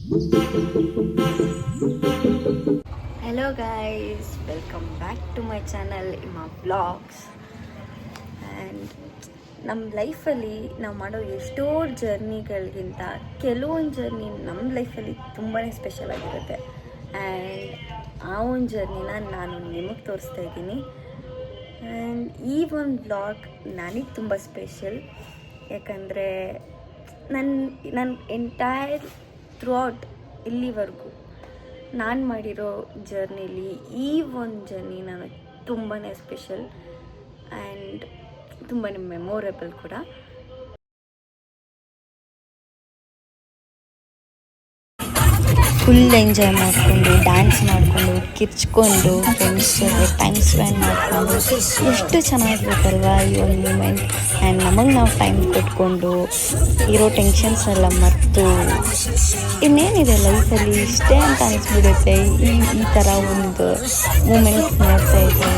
Hello guys, welcome back to my channel Ima Vlogs. And ನಮ್ಮ ಲೈಫಲ್ಲಿ ನಾವು ಮಾಡೋ ಎಷ್ಟೋ ಜರ್ನಿಗಳಿಗಿಂತ ಕೆಲವೊಂದು ಜರ್ನಿ ನಮ್ಮ ಲೈಫಲ್ಲಿ ತುಂಬಾ ಸ್ಪೆಷಲ್ ಆಗಿರುತ್ತೆ. ಆ್ಯಂಡ್ ಆ ಒಂದು ಜರ್ನಿನ ನಾನು ನಿಮಗೆ ತೋರಿಸ್ತಾ ಇದ್ದೀನಿ. ಆ್ಯಂಡ್ ಈ ಒಂದು ವ್ಲಾಗ್ ನನಗೆ ತುಂಬ ಸ್ಪೆಷಲ್, ಯಾಕಂದರೆ ನನ್ನ ಎಂಟೈರ್ ಥ್ರೂಔಟ್ ಇಲ್ಲಿವರೆಗೂ ನಾನು ಮಾಡಿರೋ ಜರ್ನಿಲಿ ಈ ಒಂದು ಜರ್ನಿ ನನಗೆ ತುಂಬಾ ಸ್ಪೆಷಲ್ ಆ್ಯಂಡ್ ತುಂಬಾ ಮೆಮೊರೇಬಲ್ ಕೂಡ. ಫುಲ್ ಎಂಜಾಯ್ ಮಾಡಿಕೊಂಡು ಡ್ಯಾನ್ಸ್ ಮಾಡಿಕೊಂಡು ಕಿರ್ಚ್ಕೊಂಡು ಫ್ರೆಂಡ್ಸ್ ಜೊತೆ ಟೈಮ್ ಸ್ಪೆಂಡ್ ಮಾಡಿಕೊಂಡು ಎಷ್ಟು ಚೆನ್ನಾಗಿರುತ್ತಲ್ವ ಈ ಒಂದು ಮೂಮೆಂಟ್. ಆ್ಯಂಡ್ ನಮಗೆ ನಾವು ಟೈಮ್ ಕೊಟ್ಕೊಂಡು ಇರೋ ಟೆನ್ಷನ್ಸ್ ಎಲ್ಲ ಮರೆತು ಇನ್ನೇನಿದೆ ಲೈಫಲ್ಲಿ ಇಷ್ಟೇ ಅಂತ ಅನಿಸ್ಬಿಡುತ್ತೆ ಈ ಥರ ಒಂದು ಮೂಮೆಂಟ್ಸ್ ನೋಡ್ತಾ ಇದ್ದೆ.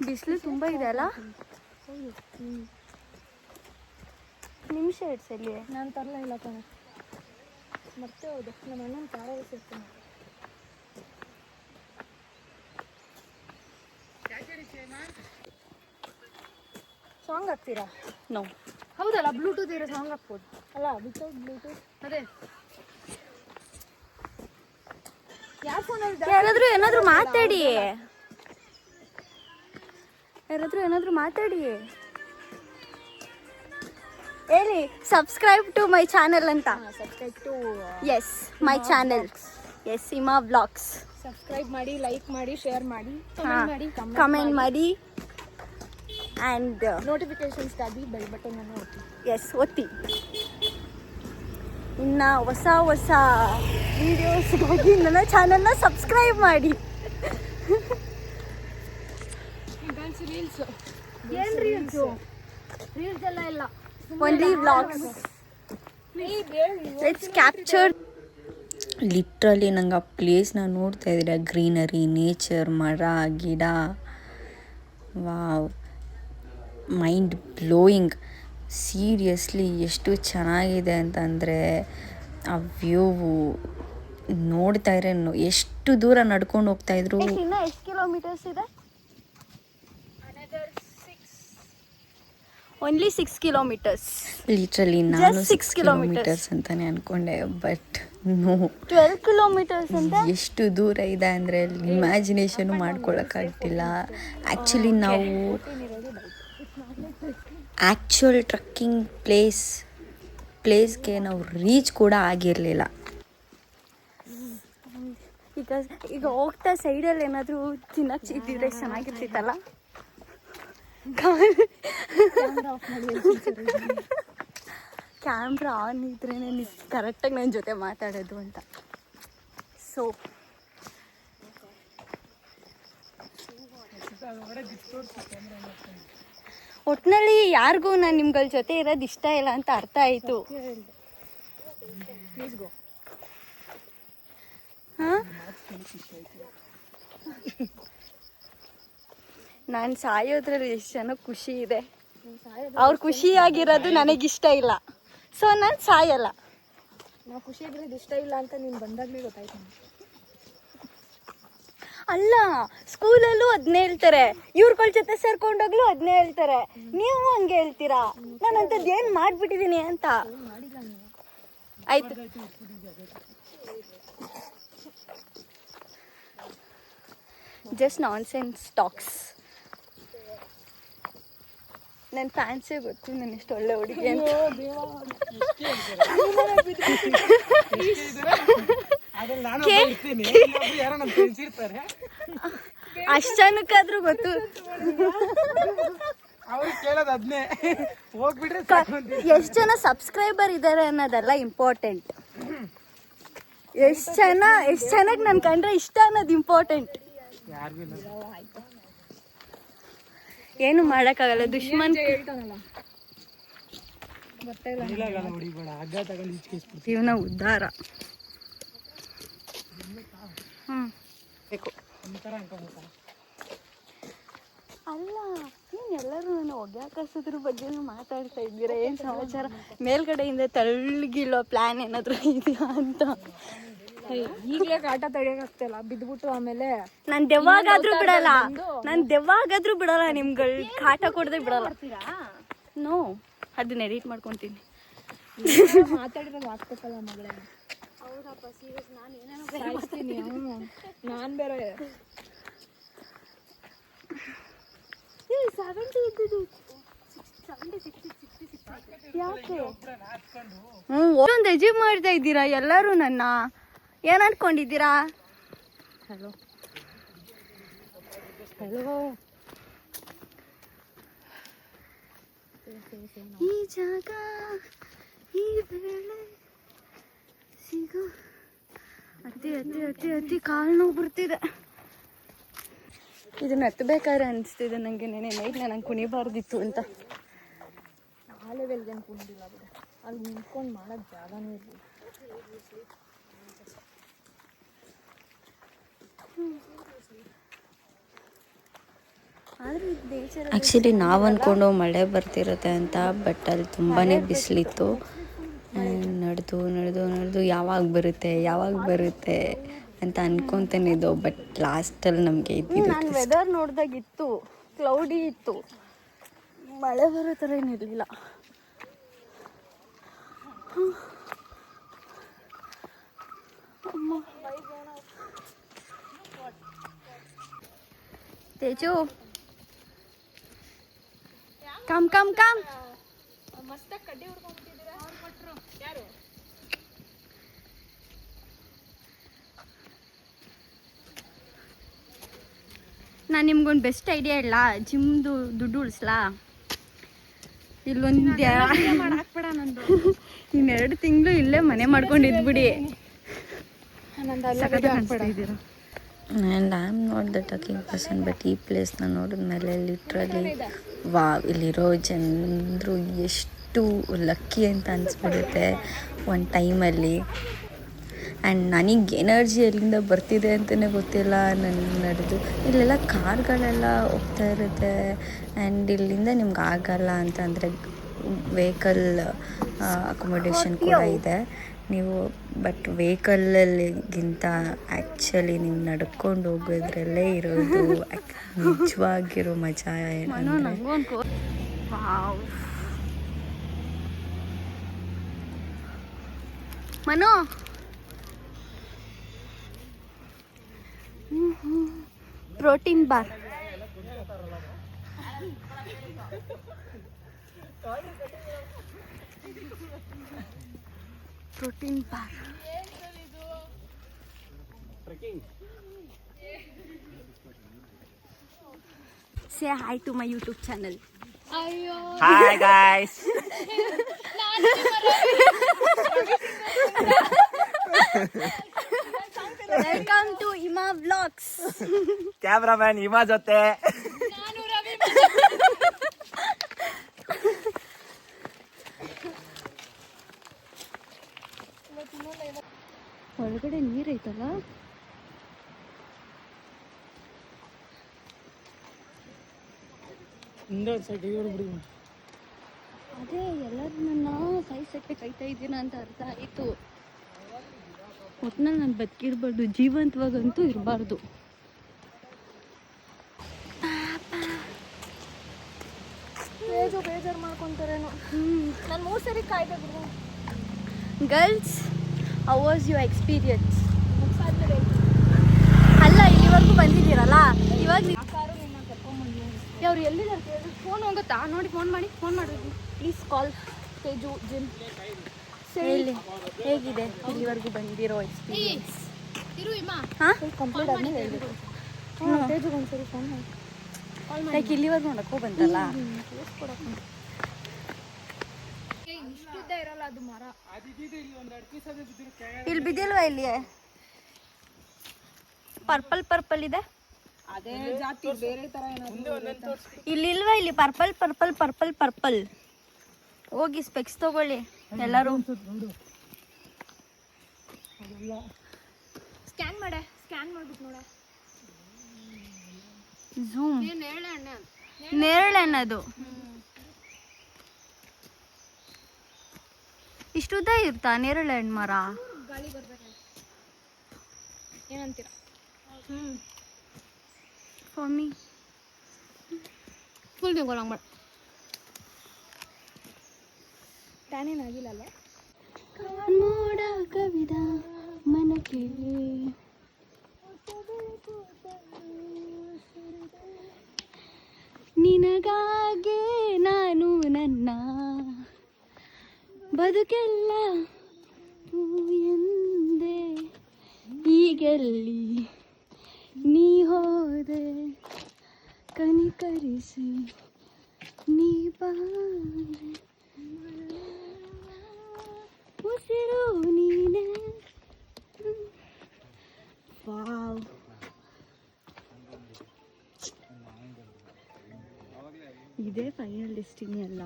ಬಿಸಿಲು ತುಂಬ ಇದೆ ಅಲ್ಲ. ನಿಮಿಷ ಇಡ್ಸಲ್ಲಿ ನಾನು ತರಲೇ ಇಲ್ಲ ತಾನೆ, ಮತ್ತೆ ಹೌದು ನಮ್ಮ ಅಣ್ಣನ ಕಾರ ಸಿಗ್ತಾನೆ. ಸಾಂಗ್ ಹಾಕ್ತೀರಾ? ನೋ, ಹೌದಲ್ಲ, ಬ್ಲೂಟೂತ್ ಇರೋ ಸಾಂಗ್ ಹಾಕ್ಬೋದು ಅಲ್ಲ, ವಿತೌಟ್ ಬ್ಲೂಟೂತ್. ಅದೇ ಯಾವ ಫೋನಲ್ಲಿ ಯಾರಾದ್ರೂ ಏನಾದರೂ ಮಾತಾಡಿ ಹೇಳಿ. ಸಬ್ಸ್ಕ್ರೈಬ್ ಟು ಮೈ ಚಾನೆಲ್ ಅಂತ. Subscribe to S my channel, S Ima vlogs. Subscribe ಮಾಡಿ, ಲೈಕ್ ಮಾಡಿ, ಶೇರ್ ಮಾಡಿ, ಕಮೆಂಟ್ ಮಾಡಿ ಆ್ಯಂಡ್ ನೋಟಿಫಿಕೇಶನ್ಸ್ಗಾಗಿ ಬೆಲ್ ಬಟನ್ ಅನ್ನು ಒತ್ತಿ. ಎಸ್ ಒತ್ತಿ. ಇನ್ನು ಹೊಸ ವೀಡಿಯೋಸ್ಗಾಗಿ ನನ್ನ ಚಾನಲ್ನ ಸಬ್ಸ್ಕ್ರೈಬ್ ಮಾಡಿ. ಏನು ರೀಲ್ಸು? ರೀಲ್ಸ್ ಎಲ್ಲ ಇಲ್ಲ, only vlogs. Let's capture. Literally ನಂಗೆ ಆ ಪ್ಲೇಸ್ನ ನೋಡ್ತಾ ಇದ್ದೀರಾ, ಗ್ರೀನರಿ, ನೇಚರ್, ಮರ, ಗಿಡ, ವಾವ್, ಮೈಂಡ್ ಬ್ಲೋಯಿಂಗ್. ಸೀರಿಯಸ್ಲಿ ಎಷ್ಟು ಚೆನ್ನಾಗಿದೆ ಅಂತಂದರೆ ಆ ವ್ಯೂವು ನೋಡ್ತಾ ಇದ್ರೆ ಎಷ್ಟು ದೂರ ನಡ್ಕೊಂಡು ಹೋಗ್ತಾಯಿದ್ರು. ಇನ್ನು ಎಷ್ಟು ಕಿಲೋಮೀಟರ್ಸ್ ಇದೆ? Only 6 kilometres. ಲಿಟ್ರಲಿ ನಾನು 6 ಕಿಲೋಮೀಟರ್ಸ್ ಅಂತಾನೆ ಅನ್ಕೊಂಡೆ, ಬಟ್ ನೋ, 12 ಕಿಲೋಮೀಟರ್ಸ್ ಅಂತ. ಎಷ್ಟು ದೂರ ಇದೆ ಅಂದರೆ ಇಮ್ಯಾಜಿನೇಷನು ಮಾಡ್ಕೊಳಕ್ಕಾಗ್ತಿಲ್ಲ. ಆ್ಯಕ್ಚುಲಿ ನಾವು ಆ್ಯಕ್ಚುಯಲ್ ಟ್ರಕ್ಕಿಂಗ್ ಪ್ಲೇಸ್ಗೆ ನಾವು ರೀಚ್ ಕೂಡ ಆಗಿರಲಿಲ್ಲ. ಈಗ ಹೋಗ್ತಾ ಸೈಡಲ್ಲಿ ಏನಾದರೂ ತಿನ್ನಕ್ಕೆ ಇದ್ದಿದ್ರೆ ಚೆನ್ನಾಗಿರ್ತಿತ್ತಲ್ಲ. ಕ್ಯಾಮ್ರಾ ಆನ್ ಇದ್ರೇ ಕರೆಕ್ಟಾಗಿ ನನ್ನ ಜೊತೆ ಮಾತಾಡೋದು ಅಂತ. ಸೊ ಒಟ್ಟಿನಲ್ಲಿ ಯಾರಿಗೂ ನಾನು ನಿಮ್ಗಳ ಜೊತೆ ಇರೋದು ಇಷ್ಟ ಇಲ್ಲ ಅಂತ ಅರ್ಥ ಆಯಿತು. ಹಾಂ, ನಾನು ಸಾಯೋದ್ರಲ್ಲಿ ಎಷ್ಟು ಜನ ಖುಷಿ ಇದೆ, ಅವ್ರು ಖುಷಿಯಾಗಿರೋದು ನನಗಿಷ್ಟ ಇಲ್ಲ. ಸೊ ನಾನು ಸಾಯಲ್ಲ. ನಾವು ಖುಷಿಯಾಗಿರೋದು ಇಷ್ಟ ಇಲ್ಲ ಅಂತ ನೀನು ಬಂದಾಗಲೇ ಗೊತ್ತಾಯ್ತು. ಅಲ್ಲ, ಸ್ಕೂಲಲ್ಲೂ ಅದನ್ನೇ ಹೇಳ್ತಾರೆ, ಇವ್ರಗಳ ಜೊತೆ ಸೇರ್ಕೊಂಡೋಗ್ಲೂ ಅದನ್ನೇ ಹೇಳ್ತಾರೆ. ನೀವು ಹಂಗೆ ಹೇಳ್ತೀರಾ, ನಾನು ಅಂಥದ್ದು ಏನು ಮಾಡಿಬಿಟ್ಟಿದ್ದೀನಿ ಅಂತ. ಆಯ್ತು, ಜಸ್ಟ್ ನಾನ್ ಸೆನ್ಸ್ ಟಾಕ್ಸ್. ನನ್ನ ಫ್ಯಾನ್ಸೇ ಗೊತ್ತು ನಾನು ಎಷ್ಟು ಒಳ್ಳೆ ಹುಡುಗಿ ಅಂತ. ಅಷ್ಟು ಜನಕ್ಕಾದ್ರೂ ಗೊತ್ತು. ಎಷ್ಟು ಜನ ಸಬ್ಸ್ಕ್ರೈಬರ್ ಇದ್ದಾರೆ ಅನ್ನೋದೆಲ್ಲ ಇಂಪಾರ್ಟೆಂಟ್. ಎಷ್ಟು ಜನಕ್ಕೆ ನನ್ ಕಂಡ್ರೆ ಇಷ್ಟ ಅನ್ನೋದು ಇಂಪಾರ್ಟೆಂಟ್. ಏನು ಮಾಡಕ್ಕಾಗಲ್ಲ, ದುಶ್ಮನ್ ಜೀವನ ಉದ್ಧಾರ. ಅಲ್ಲ, ನೀನು ಎಲ್ಲರೂ ನಾನು ಒಗ್ಯಾಕಸದ್ರ ಬಗ್ಗೆನೂ ಮಾತಾಡ್ತಾ ಇದ್ದೀರಾ, ಏನು ಸಮಾಚಾರ? ಮೇಲ್ಗಡೆಯಿಂದ ತಳ್ಳಗಿಲ್ಲೋ ಪ್ಲಾನ್ ಏನಾದರೂ ಇದೆಯಾ ಅಂತ. ಈಗಲೇ ಕಾಟ ತಡೆಯೋಕ್ಕಾಗ್ತಿಲ್ಲ, ಬಿದ್ಬಿಟ್ಟು ಆಮೇಲೆ ನಾನು ದೆವ್ವಾಗಾದ್ರೂ ಬಿಡಲ್ಲ, ನಿಮ್ಗಳು ಕಾಟ ಕೊಡದೆ ಬಿಡಲ್ಲ. ನೋ, ಅದನ್ನ ಎಡಿಟ್ ಮಾಡ್ಕೊತೀನಿ. ಮಾತಾಡಿರೋದು ಆಗ್ಬೇಕಲ್ಲ ಮಗಳೇ. ಹೌದಪ್ಪ, ಸೀರಿಯಸ್. ನಾನು ಏನೇನೋ ನಾನು ಬೇರೆ 70 ಇದ್ದಿದ್ದು 70 ಯಾಕೆ? ಒಂದು ಅಜೀಬ್ ಮಾಡ್ತಾ ಇದ್ದೀರಾ ಎಲ್ಲರೂ. ನನ್ನ ಏನ್ ಅನ್ಕೊಂಡಿದ್ದೀರಾ? ಹಲೋ ಹಲೋ, ಈ ಜಾಗ ಈ ವೇಳೆ ಸಿಗೋ ಅತಿ ಅತಿ ಅತಿ ಅತಿ ಕಾಲು ನೋವು ಬರ್ತಿದೆ. ಇದನ್ನ ಹತ್ತಬೇಕಾದ್ರೆ ಅನಿಸ್ತಿದೆ ನನಗೆ, ನೈಟ್ ನನಗೆ ಕುಣಿಬಾರ್ದಿತ್ತು ಅಂತ. ಆ ಲೆವೆಲ್ಗೆ ಕುಣಿದಿಲ್ಲ ಬಿಡ, ಅಲ್ಲಿ ನಿಂತ್ಕೊಂಡು ಮಾಡೋದು ಜಾಗನೂ ಇರಲಿ. ಆ್ಯಕ್ಚುಲಿ ನಾವು ಅಂದ್ಕೊಂಡು ಮಳೆ ಬರ್ತಿರುತ್ತೆ ಅಂತ, ಬಟ್ ಅಲ್ಲಿ ತುಂಬಾ ಬಿಸಿಲಿತ್ತು. ನಡೆದು ಯಾವಾಗ ಬರುತ್ತೆ ಅಂತ ಅನ್ಕೊತಾನೆ ಇದ್ದೋ. ಬಟ್ ಲಾಸ್ಟಲ್ಲಿ ನಮಗೆ ನಾನು ವೆದರ್ ನೋಡಿದಾಗಿತ್ತು, ಕ್ಲೌಡಿ ಇತ್ತು, ಮಳೆ ಬರೋ ಥರ ಏನಿರಲಿಲ್ಲ. ತೇಜು, ಕಮ್ ಕಡ್ಡಿ ಹೊಡ್ಕೊಂಡ್ಬಿಟ್ಟಿದ್ದೀರಾ? ಯಾರು? ನಾನು ನಿಮ್ಗೊಂದು ಬೆಸ್ಟ್ ಐಡಿಯಾ ಇಲ್ಲ, ಜಿಮ್ದು ದುಡ್ಡು ಉಳಿಸ್ಲಾ? ಇಲ್ಲೊಂದು ಇನ್ನೆರಡು ತಿಂಗಳು ಇಲ್ಲೇ ಮನೆ ಮಾಡ್ಕೊಂಡಿದ್ಬಿಡಿ. And I am not the talking person, but ಈ ಪ್ಲೇಸ್ನ ನೋಡಿದ್ಮೇಲೆ ಲಿಟ್ರಲಿ ವಾವ್, ಇಲ್ಲಿರೋ ಜನರು ಎಷ್ಟು ಲಕ್ಕಿ ಅಂತ ಅನಿಸ್ಬಿಡುತ್ತೆ ಒಂದು ಟೈಮಲ್ಲಿ. ಆ್ಯಂಡ್ ನನಗೆ ಎನರ್ಜಿ ಎಲ್ಲಿಂದ ಬರ್ತಿದೆ ಅಂತಲೇ ಗೊತ್ತಿಲ್ಲ. ನಾನು ನಡೆದು ಇಲ್ಲೆಲ್ಲ ಕಾರ್ಗಳೆಲ್ಲ ಹೋಗ್ತಾ ಇರುತ್ತೆ, ಆ್ಯಂಡ್ ಇಲ್ಲಿಂದ ನಿಮ್ಗೆ ಆಗಲ್ಲ ಅಂತಂದರೆ ವೆಹಿಕಲ್ ಅಕೊಮೊಡೇಷನ್ ಕೂಡ ಇದೆ ನೀವು. ಬಟ್ ವೆಹಿಕಲಲ್ಲಿಗಿಂತ ಆ್ಯಕ್ಚುಲಿ ನೀವು ನಡ್ಕೊಂಡು ಹೋಗೋದ್ರಲ್ಲೇ ಇರೋದು ನಿಜವಾಗಿರೋ ಮಜಾ. ಮನೋ, protein bar. Protein bar. Say hi to my YouTube channel. Hi guys. Welcome to Ima vlogs. Cameraman Hima ಜೊತೆ ಒಳಗಡೆ ನೀರೈತಲ್ಲ. ಅದೇ ಎಲ್ಲರೂ ನನ್ನ ಸಾಯಿಸಕ್ಕೆ ಕಾಯ್ತಾ ಇದ್ದೀನ ಅಂತ ಅರ್ಥ ಆಯಿತು. ಒಟ್ನಲ್ಲಿ ನಾನು ಬದುಕಿರ್ಬಾರ್ದು, ಜೀವಂತವಾಗಂತೂ ಇರಬಾರ್ದು. ಬೇಜಾರು ಮಾಡ್ಕೊಂತಾರೇನೋ. ನಾನು 3 ಸರಿ ಕಾಯ್ದೆ ಬಿಡು. Girls, how was your experience? ಮುಗ್ಸಾದ್ಮೇಲೆ ಅಲ್ಲ, ಇಲ್ಲಿವರೆಗೂ ಬಂದಿದ್ದೀರಲ್ಲ, ಇವಾಗ ಆ ಕಾರು ನಿನ್ನ ಕರ್ಕೊಂಡ್ಬಂದು. ಅವ್ರು ಎಲ್ಲಿದ್ದಾರೆ ಕೇಳಿದ್ರು ಫೋನ್ ಹೋಗುತ್ತಾ ನೋಡಿ, ಫೋನ್ ಮಾಡೋದು. Please call Teju gym. ಹೇಳಿ, ಹೇಗಿದೆ ಇಲ್ಲಿವರೆಗೂ ಬಂದಿರೋ ಎಕ್ಸ್ಪೀರಿಯನ್ಸ್? ಹಾಂ, ಕಂಪ್ಲೀಟ್ ಆದ್ಮೇಲೆ ಹೇಳ್ಬೇಕು. ತೇಜುಗೆ ಒಂದ್ಸರಿ ಫೋನ್ ಮಾಡಿ. ಲೈಕ್ ಇಲ್ಲಿವರೆಗೂ ನೋಡಕ್ಕೂ ಬಂತಲ್ಲ. ಇಷ್ಟುದ್ದ ಇರಲ್ಲ ಅದು ಮರ. ಇಲ್ಲಿ ಬಿದ್ದಿಲ್ವಾ? ಇಲ್ಲಿ ಪರ್ಪಲ್ ಇದೆ. ಅದೇ ಜಾತಿ ಬೇರೆ ತರ ಏನಾದ್ರು ಇಲ್ಲಿ ಇಲ್ವಾ? ಇಲ್ಲಿ ಪರ್ಪಲ್. ಹೋಗಿ ಸ್ಪೆಕ್ಸ್ ತಗೊಳ್ಳಿ ಎಲ್ಲರೂ. ಸ್ಕ್ಯಾನ್ ಮಾಡ್ಬಿಟ್ಟು ನೋಡ. ಝೂಮ್. ನೇರಳೆಣ್ಣದು ಇಷ್ಟುದ್ದ ಇರ್ತಾ ನೇರಳೆ ಹಣ್ಣು ಮರ? ಗಾಳಿ ಬರ್ಬೇಕಾಯ್ತು. ಏನಂತೀರಾ? ಫಾರ್ ಮೀ ಫುಲ್ ತಿಳ್ಕೊಳಂಗ್ ಮಾಡ. ಟ್ಯಾನೇನ್ ಆಗಿಲ್ಲಲ್ಲ. ಮೋಡ ಕವಿದ ಮನಕ್ಕೆ ನಿನಗಾಗೆ ನಾನು ನನ್ನ ಬದುಕೆಲ್ಲ ಎಂದೆ, ಈಗೆಲ್ಲಿ ನೀ ಹೋದೆ ಕನಿಕರಿಸಿ ನೀ ಬಾರೆ, ಉಸಿರು ನೀನೆ. ವಾವ್, ಇದೇ ಫೈನಲ್ ಡೆಸ್ಟಿನಿ ಅಲ್ಲ,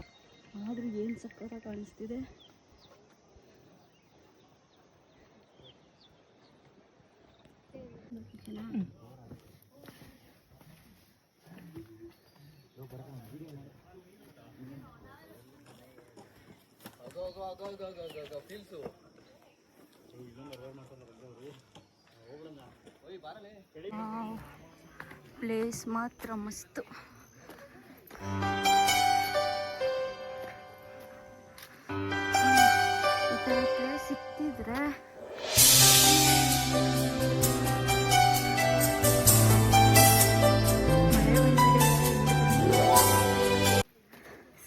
ಆದರೂ ಏನು ಸಕ್ಕತ್ತಾಗಿ ಕಾಣಿಸ್ತಿದೆ. ಪ್ಲೇಸ್ ಮಾತ್ರ ಮಸ್ತ್. ಈ ಥರ ಪ್ಲೇಸ್ ಸಿಕ್ತಿದ್ರೆ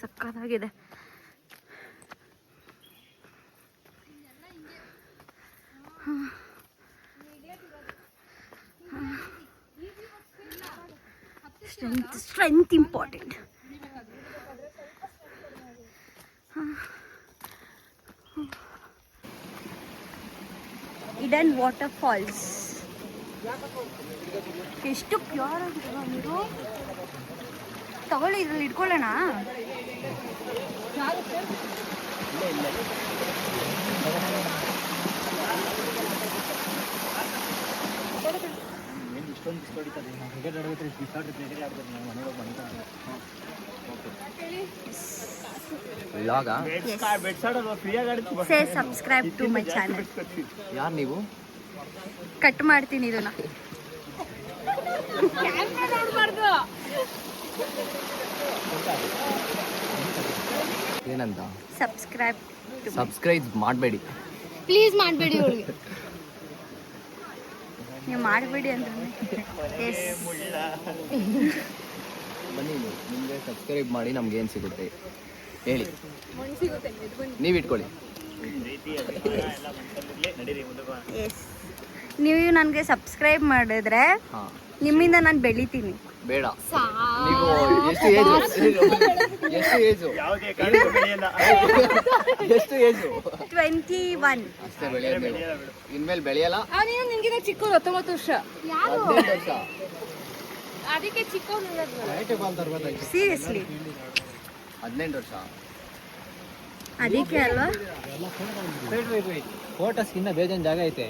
ಸಕ್ಕತ್ತಾಗಿದೆ. Strength important. Hidden waterfalls ಎಷ್ಟು ಪ್ಯೂರ್ ಆಗಿದೆ ನೀರು. ತಗೊಳ್ಳಿ, ಇದ್ರಲ್ಲಿ ಇಟ್ಕೊಳ್ಳೋಣ. Say subscribe to my channel. ಯಾರು ನೀವು? ಕಟ್ ಮಾಡ್ತೀನಿ ಇದನ್ನ. ಏನಂತ? ಸಬ್ಸ್ಕ್ರೈಬ್ ಮಾಡಬೇಡಿ, ಪ್ಲೀಸ್ ಮಾಡಬೇಡಿ. ಅವಳಿಗೆ ನೀವು ಮಾಡಬೇಡಿ ಅಂದ್ರೆ ಎಸ್. ಬನ್ನಿ, ನಿಮಗೆ ಸಬ್ಸ್ಕ್ರೈಬ್ ಮಾಡಿ ನಮ್ಗೆ ಏನು ಸಿಗುತ್ತೆ ಹೇಳಿ, ಮಣ್ಣು ಸಿಗುತ್ತೆ. ನೀವು ಇಟ್ಕೊಳ್ಳಿ. ಎಸ್, ನೀವು ನನಗೆ ಸಬ್ಸ್ಕ್ರೈಬ್ ಮಾಡಿದ್ರೆ ಹಾಂ, ನಿಮ್ಮಿಂದ ನಾನು ಬೆಳಿತೀನಿ. ಬೇಡ. ನೀವು ಎಷ್ಟು ಏಜು? ಎಷ್ಟು ಏಜು? ಎಷ್ಟು ಏಜು? 21. ಅಷ್ಟೇ ಬೆಳೆಯೋದು ನೀವು. ಇನ್ಮೇಲೆ ಬೆಳೆಯಲ್ಲ. ನಿಂಗಿನ ಚಿಕ್ಕವ್ರು 19 ವರ್ಷ. 18 ವರ್ಷ. ಅದಕ್ಕೆ ಚಿಕ್ಕವ್ರು. ಸೀರಿಯಸ್ಲಿ 18 ವರ್ಷ. ಅದಕ್ಕೆ ಅಲ್ವಾ? ಫೋಟೋಸ್ ಇನ್ನ ಬೇಜಾನ್ ಜಾಗ ಐತೆ.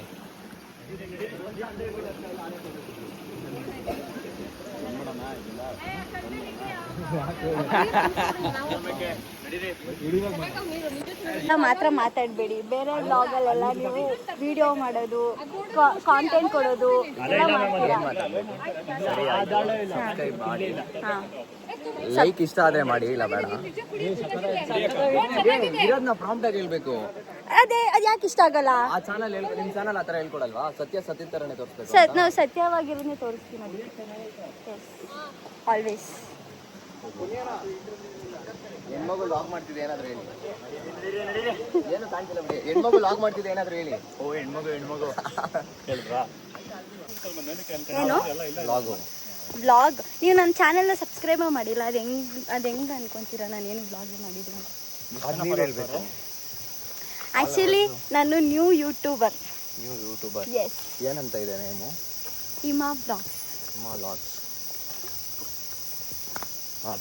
ಮಾತ್ರ ಮಾತಾಡಬೇಡಿ. ಬೇರೆ ಬ್ಲಾಗಲ್ಲೆಲ್ಲ ನೀವು ವಿಡಿಯೋ ಮಾಡೋದು, ಕಾಂಟೆಂಟ್ ಕೊಡೋದು ಎಲ್ಲ ಮಾಡ್ತೀರಾ. ಸಬ್ಸ್ಕ್ರೈಬ್ ಮಾಡಿ. ಹಾಂ, ಲೈಕ್ ಇಷ್ಟ ಆದ್ರೆ ಮಾಡಿ, ಇಲ್ಲ ಬೇಡ. ಇರೋದನ್ನ ಪ್ರಾಂಪ್ಟ್ ಆಗಿ ಹೇಳ್ಬೇಕು. ಅದೇ ಅದು ಯಾಕೆ ಇಷ್ಟ ಆಗಲ್ಲ? ಆ ಚಾನಲ್ ನಿಮ್ ಚಾನಲ್ ಆತರ ಹೇಳ್ಕೊಡಲ್ವಾ? ಸತ್ಯ ತರನೇ ತೋರಿಸ್ಬೇಕು. ನಾವು ಸತ್ಯವಾಗಿರೋದೇ ತೋರಿಸ್ತೀವಿ ನೋಡಿ. ಆಲ್ವೇಸ್. ಹೆಣ್ಮಗು ಲಾಗ್ ಮಾಡ್ತಿದ್ದೆ ಏನಾದ್ರು ಹೇಳಿ. ಏನು ಕಾಣ್ತಿಲ್ಲ ಬಿಡಿ. ಹೆಣ್ಮಗು ಲಾಗ್ ಮಾಡ್ತಿದ್ದೆ ಏನಾದ್ರು ಹೇಳಿ. ಓ ಹೆಣ್ಮಗು ಏನು ಲಾಗು. ವ್ಲಾಗ್ ನೀವು ನನ್ನ ಚಾನೆಲ್ನ ಸಬ್ಸ್ಕ್ರೈಬ್ ಮಾಡಿಲ್ಲ. ಅದು ಹೆಂಗೆ ಅನ್ಕೊಂತೀರಾ ನಾನು ಏನು ವ್ಲಾಗ್ ಮಾಡಿದ್ದೀನಿ? ನೀವು ಹೇಳ್ಬೇಕು. ಆ್ಯಕ್ಚುಲಿ ನಾನು ನ್ಯೂ ಯೂಟ್ಯೂಬರ್. ನೀವು ಯೂಟ್ಯೂಬರ್. ಎಸ್. ಏನಂತ ಇದೆ ನೇಮು? ಇಮಾ ಬ್ಲಾಗ್ಸ್. ಲಾಗ್ಸ್.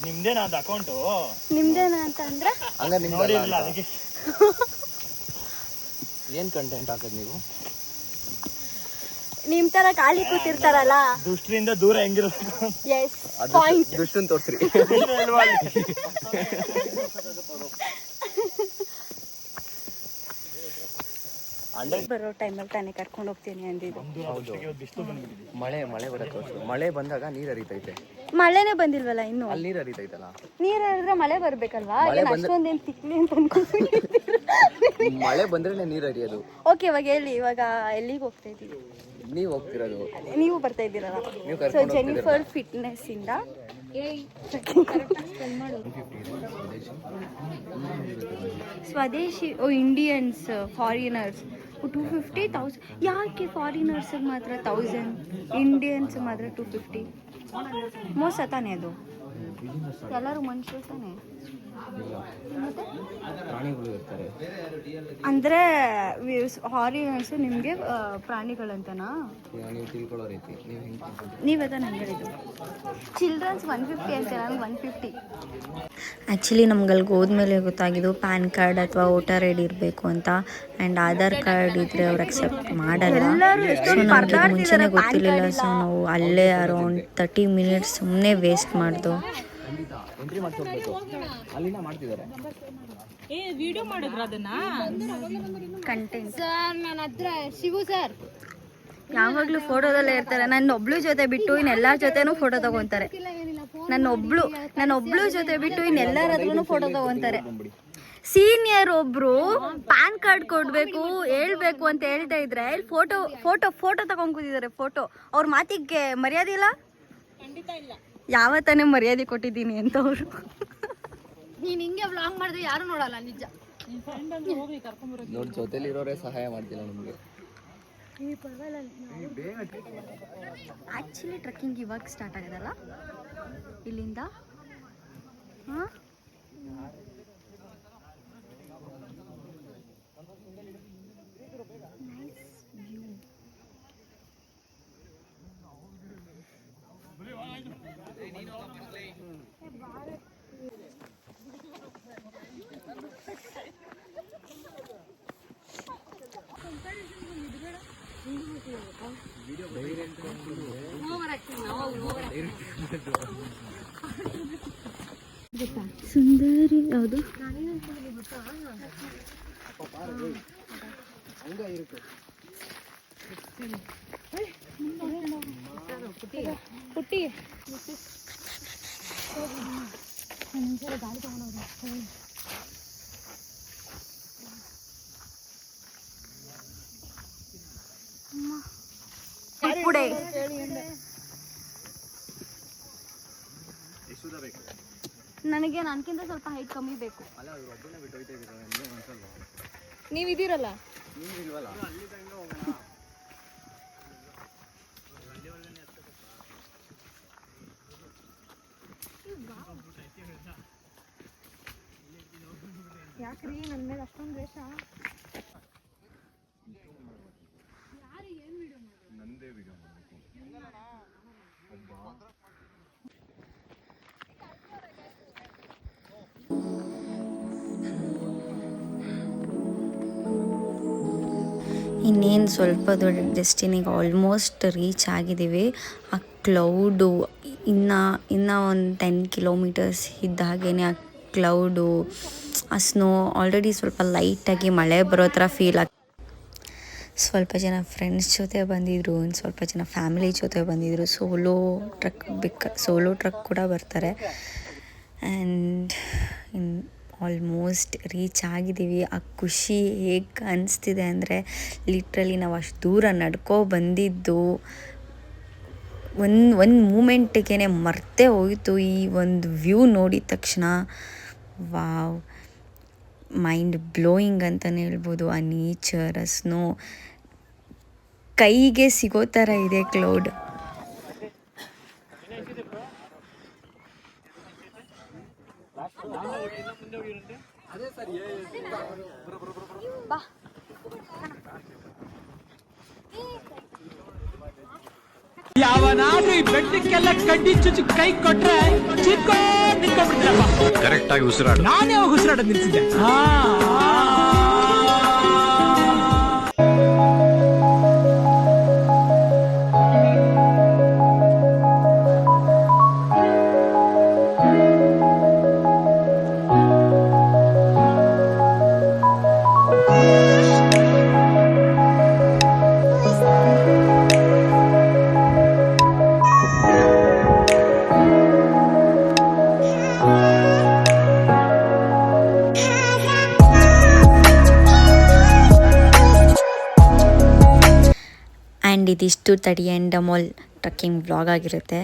ನಿಮ್ದೇನಾ ಅದು ಅಕೌಂಟು? ನಿಮ್ದೇನಾ ಅಂತ ಅಂದ್ರೆ ಹಂಗ ನಿಮ್ದಲ್ಲ. ಅದಕ್ಕೆ ಏನ್ ಕಂಟೆಂಟ್ ಹಾಕೋದು ನೀವು? ನಿಮ್ ತರ ಖಾಲಿ ಕೂತಿರ್ತಾರಲ್ಲ. ದುಷ್ಟರಿಂದ ದೂರ ಹೆಂಗಿರ್ಬೇಕು? S point. ದುಷ್ಟನ್ ತೋರ್ಸ್ರಿ. ಬರೋ ಟೈಮಲ್ಲಿ ತಾನೇ ಕರ್ಕೊಂಡು ಹೋಗ್ತೀನಿ ಅಂದಿದ್ದು. ಮಳೆ ಬರತ್ತೆ ತೋರ್ಸು. ಮಳೆ ಬಂದಾಗ ನೀರ್ ಹರಿತೈತೆ. ಮಳೆನೇ ಬಂದಿಲ್ವಲ್ಲ ಇನ್ನು. ಅಲ್ಲಿ ನೀರ್ ಹರಿತೈತಲ್ಲ. ನೀರ್ ಹರಿದ್ರೆ ಮಳೆ ಬರ್ಬೇಕಲ್ವಾ? ಮಳೆ ಏನ್ ಅಷ್ಟೊಂದೇನು ತಿಕ್ಲಿ ಅಂತ ಅನ್ಕೊಂಡು. ಮಳೆ ಬಂದ್ರೆ ನೀರ್ ಹರಿಯೋದು. ಓಕೆ, ಇವಾಗ ಹೇಳಿ, ಇವಾಗ ಎಲ್ಲಿಗೆ ಹೋಗ್ತಾ ಇದ್ದೀವಿ? ನೀವ್ ಹೋಗ್ತಿರೋದು. ನೀವು ಬರ್ತಾ ಇದ್ದೀರಲ್ಲ. ನೀವು ಸೊ ಕರ್ಕೊಂಡು ಜೆನಿಫರ್ ಫಿಟ್ನೆಸ್ ಇಂದ ಸ್ವದೇಶಿ ಇಂಡಿಯನ್ಸ್ ಫಾರಿನರ್ಸ್ 250,000. ಯಾಕೆ ಫಾರಿನರ್ಸ್ಗೆ ಮಾತ್ರ 1000, ಇಂಡಿಯನ್ಸ್ ಮಾತ್ರ 250? ಮೋಸ ತಾನೇ ಅದು. ಎಲ್ಲರೂ ಮನುಷ್ಯರು ತಾನೇ. ಪ್ರಾಣಿಗಳು ಇರ್ತಾರೆ. ಅಂದರೆ ಫಾರಿನರ್ಸ್ ನಿಮಗೆ ಪ್ರಾಣಿಗಳಂತನಾ? ನೀವು ತಿಳ್ಕೊಳ್ಳೋ ರೀತಿ ನೀವೇ ತಾನೇ ಹೇಳಿದ್ದು. ಚಿಲ್ಡ್ರನ್ಸ್ 150 ಅಂತ, ನನಗೆ 150. ಆ್ಯಕ್ಚುಲಿ ನಮ್ಗೆ ಅಲ್ಲಿಗೆ ಹೋದ್ಮೇಲೆ ಗೊತ್ತಾಗಿದ್ದು ಪ್ಯಾನ್ ಕಾರ್ಡ್ ಅಥವಾ ವೋಟರ್ ಐ ಡಿ ಇರಬೇಕು ಅಂತ. ಆ್ಯಂಡ್ ಆಧಾರ್ ಕಾರ್ಡ್ ಇದ್ದರೆ ಅವ್ರು ಅಕ್ಸೆಪ್ಟ್ ಮಾಡಲ್ಲ. ಸೊ ನಮಗೆ ಮುಂಚೆನೇ ಗೊತ್ತಿರಲಿಲ್ಲ. ಸೊ ನಾವು ಅಲ್ಲೇ ಅರೌಂಡ್ 30 ಮಿನಿಟ್ಸ್ ಸುಮ್ಮನೆ ವೇಸ್ಟ್ ಮಾಡ್ದು. ಎಂಟ್ರಿ ಮಾಡ್ಸೋಗ್ಬೇಕು. ಅಲ್ಲಿಂದ ಮಾಡ್ತಿದ್ದಾರೆ. ವಿಡಿಯೋ ಮಾಡಿದ್ರ ಅದನ್ನ ಕಂಟೆಂಟ್ ಸರ್ ನನ್ನ ಹತ್ರ ಶಿವು ಸರ್ ಯಾವಾಗಲೂ ಫೋಟೋದಲ್ಲೇ ಇರ್ತಾರೆ. ನನ್ನ ಒಬ್ಳು ಜೊತೆ ಬಿಟ್ಟು ಇನ್ನೆಲ್ಲರ ಜೊತೆನೂ ಫೋಟೋ ತಗೊತಾರೆ. ನನ್ನ ಒಬ್ಳು ಜೊತೆ ಬಿಟ್ಟು ಇನ್ನೆಲ್ಲರ ಹತ್ರನೂ ಫೋಟೋ ತಗೊತಾರೆ. ಸೀನಿಯರ್ ಒಬ್ರು ಪ್ಯಾನ್ ಕಾರ್ಡ್ ಕೊಡ್ಬೇಕು ಹೇಳ್ಬೇಕು ಅಂತ ಹೇಳ್ತಾ ಇದ್ರೆ ಇಲ್ಲಿ ಫೋಟೋ ತಗೊಂಡ್ ಕೂತಿದ್ದಾರೆ. ಫೋಟೋ ಅವ್ರ ಮಾತಿಗೆ ಮರ್ಯಾದೆ ಇಲ್ಲ. ಯಾವತ್ತಾನೆ ಮರ್ಯಾದೆ ಕೊಟ್ಟಿದ್ದೀನಿ ಅಂತ ಅವರು. ನೀನ್ ಹಿಂಗೆ ವ್ಲಾಗ್ ಮಾಡಿದ್ರೆ ಯಾರು ನೋಡಲ್ಲ. ನಿಜ. ನೋಡಿ ಜೊತೆಲಿ ಇರೋರೇ ಸಹಾಯ ಮಾಡ್ತಿಲ್ಲ ನಿಮ್ಗೆ. ಆ್ಯಕ್ಚುಲಿ ಟ್ರೆಕ್ಕಿಂಗ್ ಇವಾಗ ಸ್ಟಾರ್ಟ್ ಆಗೋದಲ್ಲ ಇಲ್ಲಿಂದ. ಹಾಂ, ಸುಂದರಿ ಯಾವುದು? ಪುಟ್ಟಿ ಪುಡೆ ನನಗೆ ನನಗಿಂತ ಸ್ವಲ್ಪ ಹೈಟ್ ಕಮ್ಮಿ ಬೇಕು. ನೀವಿದ್ದೀರಲ್ಲ. ಯಾಕ್ರಿ ನನ್ನ ಮೇಲೆ ಅಷ್ಟೊಂದು ದ್ವೇಷ? ಇನ್ನೇನು ಸ್ವಲ್ಪ ದೊಡ್ಡ ಡೆಸ್ಟಿನಿಗೆ ಆಲ್ಮೋಸ್ಟ್ ರೀಚ್ ಆಗಿದ್ದೀವಿ. ಆ ಕ್ಲೌಡು ಇನ್ನೂ ಒಂದು 10 ಕಿಲೋಮೀಟರ್ಸ್ ಇದ್ದ ಹಾಗೇ ಆ ಕ್ಲೌಡು, ಆ ಸ್ನೋ ಆಲ್ರೆಡಿ ಸ್ವಲ್ಪ ಲೈಟಾಗಿ ಮಳೆ ಬರೋ ಥರ ಫೀಲ್ ಸ್ವಲ್ಪ ಜನ ಫ್ರೆಂಡ್ಸ್ ಜೊತೆ ಬಂದಿದ್ದರು, ಒಂದು ಸ್ವಲ್ಪ ಜನ ಫ್ಯಾಮಿಲಿ ಜೊತೆ ಬಂದಿದ್ದರು. ಸೋಲೋ ಟ್ರಕ್ ಕೂಡ ಬರ್ತಾರೆ. ಆ್ಯಂಡ್ ಆಲ್ಮೋಸ್ಟ್ ರೀಚ್ ಆಗಿದ್ದೀವಿ. ಆ ಖುಷಿ ಹೇಗೆ ಅನಿಸ್ತಿದೆ ಅಂದರೆ, ಲಿಟ್ರಲಿ ನಾವು ಅಷ್ಟು ದೂರ ನಡ್ಕೊ ಬಂದಿದ್ದು ಒಂದು ಮೂಮೆಂಟಿಗೆ ಮರ್ತೇ ಹೋಯಿತು. ಈ ಒಂದು ವ್ಯೂ ನೋಡಿದ ತಕ್ಷಣ ವಾವ್, ಮೈಂಡ್ ಬ್ಲೋಯಿಂಗ್ ಅಂತಲೇ ಹೇಳ್ಬೋದು. ಆ ನೇಚರ್, ಆ ಸ್ನೋ ಕೈಗೆ ಸಿಗೋ ಥರ ಇದೆ ಕ್ಲೌಡ್. ಯಾವನಾದ್ರೂ ಈ ಬೆಟ್ಟಕ್ಕೆಲ್ಲ ಕಡ್ಡಿ ಚುಚ್ಚಿ ಕೈ ಕೊಟ್ರೆ ಚಿತ್ಕೊಂಡು ನಿಂತ್ಕೊಂಡ್ಬಿಡ್ತೀರಪ್ಪ. ಕರೆಕ್ಟ್ ಆಗಿ ಉಸಿರಾಡು. ನಾನೇ ಹೋಗಿ ಉಸಿರಾಡೋದು ನಿಲ್ಸಿದ್ದೆ. ಆ್ಯಂಡ್ ಇದಿಷ್ಟು ತಡಿ ಆ್ಯಂಡ್ ಅಮೋಲ್ ಟ್ರಕ್ಕಿಂಗ್ ವ್ಲಾಗ್ ಆಗಿರುತ್ತೆ.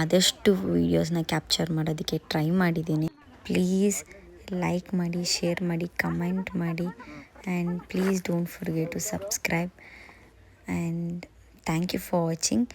ಆದಷ್ಟು ವೀಡಿಯೋಸ್ನ ಕ್ಯಾಪ್ಚರ್ ಮಾಡೋದಕ್ಕೆ ಟ್ರೈ ಮಾಡಿದ್ದೀನಿ. ಪ್ಲೀಸ್ ಲೈಕ್ ಮಾಡಿ, ಶೇರ್ ಮಾಡಿ, ಕಮೆಂಟ್ ಮಾಡಿ, and please don't forget to subscribe. And thank you for watching.